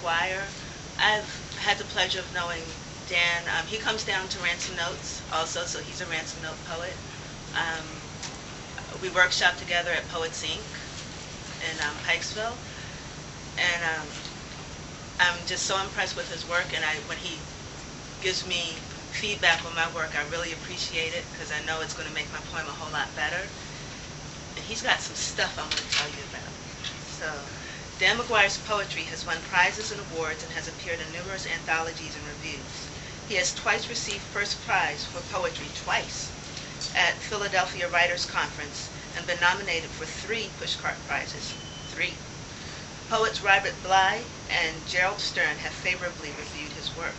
Maguire. I've had the pleasure of knowing Dan. He comes down to Ransom Notes also, so he's a Ransom Note poet. We workshop together at Poets Inc. in Pikesville, and I'm just so impressed with his work, and when he gives me feedback on my work, I really appreciate it because I know it's going to make my poem a whole lot better. And he's got some stuff I want to tell you about. So, Dan Maguire's poetry has won prizes and awards and has appeared in numerous anthologies and reviews. He has twice received first prize for poetry, twice, at Philadelphia Writers' Conference, and been nominated for 3 Pushcart Prizes. 3. Poets Robert Bly and Gerald Stern have favorably reviewed his work.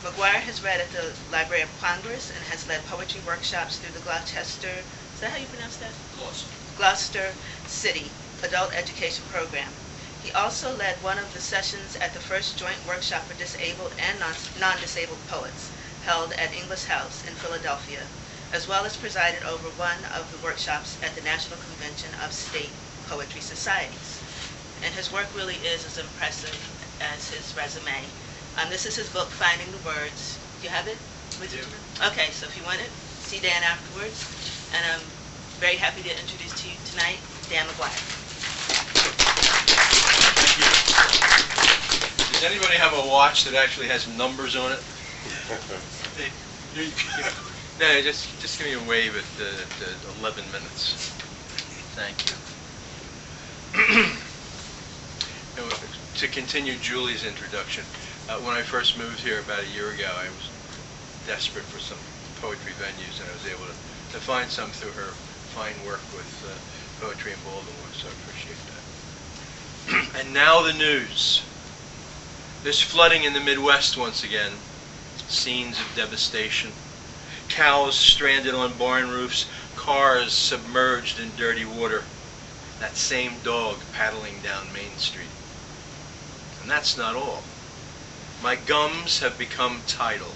Maguire has read at the Library of Congress and has led poetry workshops through the Gloucester, is that how you pronounce that? Gloucester City Adult Education Program. He also led one of the sessions at the first joint workshop for disabled and non-disabled poets held at Inglis House in Philadelphia, as well as presided over one of the workshops at the National Convention of State Poetry Societies. And his work really is as impressive as his resume. This is his book, Finding the Words. Do you have it with you? Okay, so if you want it, see Dan afterwards. And I'm very happy to introduce to you tonight Dan Maguire. Does anybody have a watch that actually has numbers on it? No, just give me a wave at 11 minutes. Thank you. To continue Julie's introduction, when I first moved here about a year ago, I was desperate for some poetry venues, and I was able to find some through her fine work with poetry in Baltimore, so I appreciate that. And now the news. There's flooding in the Midwest once again, scenes of devastation. Cows stranded on barn roofs, cars submerged in dirty water, that same dog paddling down Main Street. And that's not all. My gums have become tidal.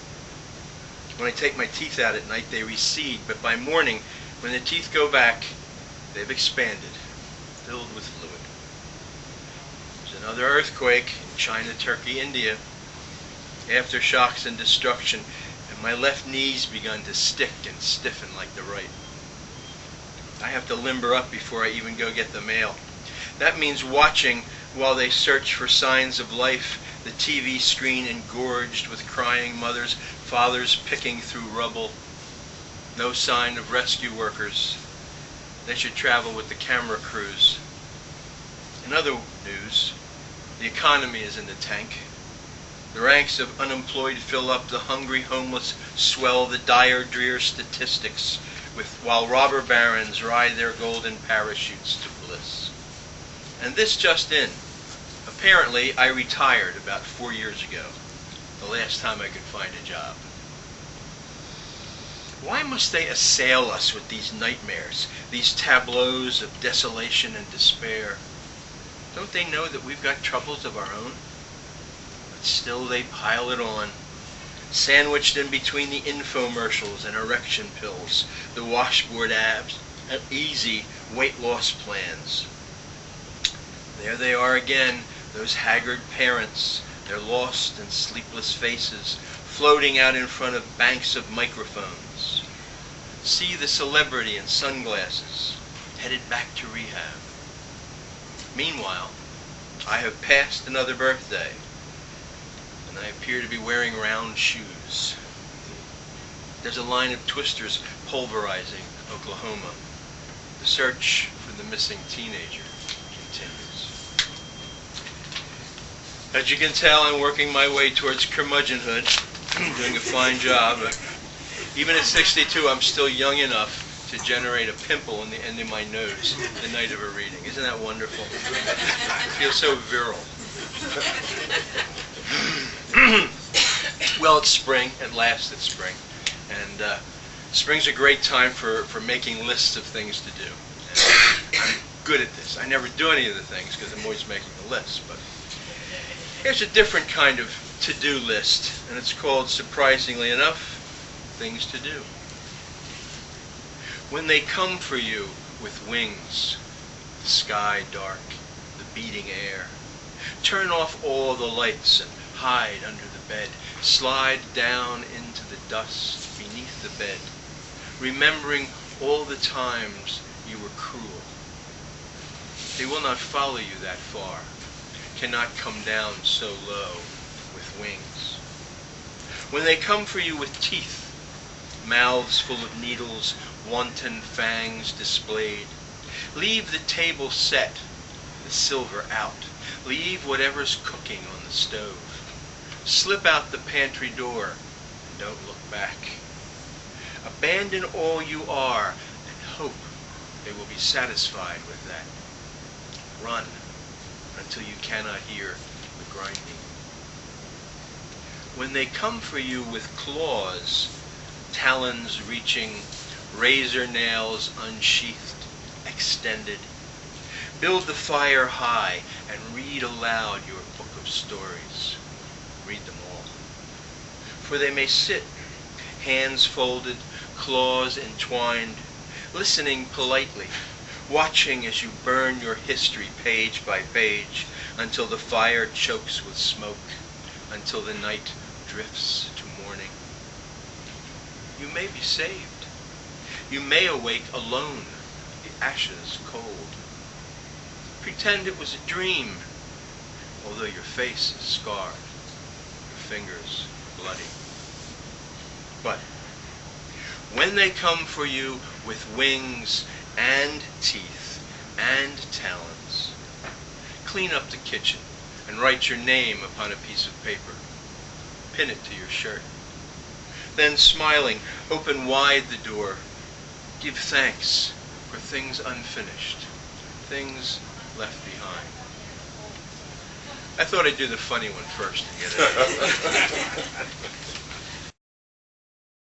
When I take my teeth out at night, they recede, but by morning, when the teeth go back, they've expanded, filled with fluid. There's another earthquake in China, Turkey, India. Aftershocks and destruction, and my left knee's begun to stick and stiffen like the right. I have to limber up before I even go get the mail. That means watching while they search for signs of life, the TV screen engorged with crying mothers, fathers picking through rubble. No sign of rescue workers. They should travel with the camera crews. In other news, the economy is in the tank. The ranks of unemployed fill up, the hungry homeless swell the dire, drear statistics, while robber barons ride their golden parachutes to bliss. And this just in. Apparently, I retired about 4 years ago, the last time I could find a job. Why must they assail us with these nightmares, these tableaus of desolation and despair? Don't they know that we've got troubles of our own? But still they pile it on, sandwiched in between the infomercials and erection pills, the washboard abs, and easy weight loss plans. There they are again, those haggard parents, their lost and sleepless faces, floating out in front of banks of microphones. See the celebrity in sunglasses, headed back to rehab. Meanwhile, I have passed another birthday, and I appear to be wearing round shoes. There's a line of twisters pulverizing Oklahoma. The search for the missing teenager continues. As you can tell, I'm working my way towards curmudgeonhood, doing a fine job. Even at 62, I'm still young enough to generate a pimple in the end of my nose the night of a reading. Isn't that wonderful? I feel so virile. Well, it's spring. At last it's spring. And spring's a great time for making lists of things to do. And I'm good at this. I never do any of the things because I'm always making the lists. But here's a different kind of to-do list, and it's called, surprisingly enough, things to do. When they come for you with wings, the sky dark, the beating air, Turn off all the lights and hide under the bed. Slide down into the dust beneath the bed, remembering all the times you were cruel. They will not follow you that far, cannot come down so low with wings. When they come for you with teeth, mouths full of needles, wanton fangs displayed, leave the table set, the silver out. Leave whatever's cooking on the stove. Slip out the pantry door and don't look back. Abandon all you are and hope they will be satisfied with that. Run until you cannot hear the grinding. When they come for you with claws, talons reaching, razor nails unsheathed, extended, build the fire high and read aloud your book of stories. Read them all. For they may sit, hands folded, claws entwined, listening politely, watching as you burn your history page by page until the fire chokes with smoke, until the night drifts to morning. You may be saved. You may awake alone, the ashes cold. Pretend it was a dream, although your face is scarred, your fingers bloody. But when they come for you with wings and teeth and talons, clean up the kitchen and write your name upon a piece of paper. Pin it to your shirt. Then, smiling, open wide the door. Give thanks for things unfinished, things left behind. I thought I'd do the funny one first to get it.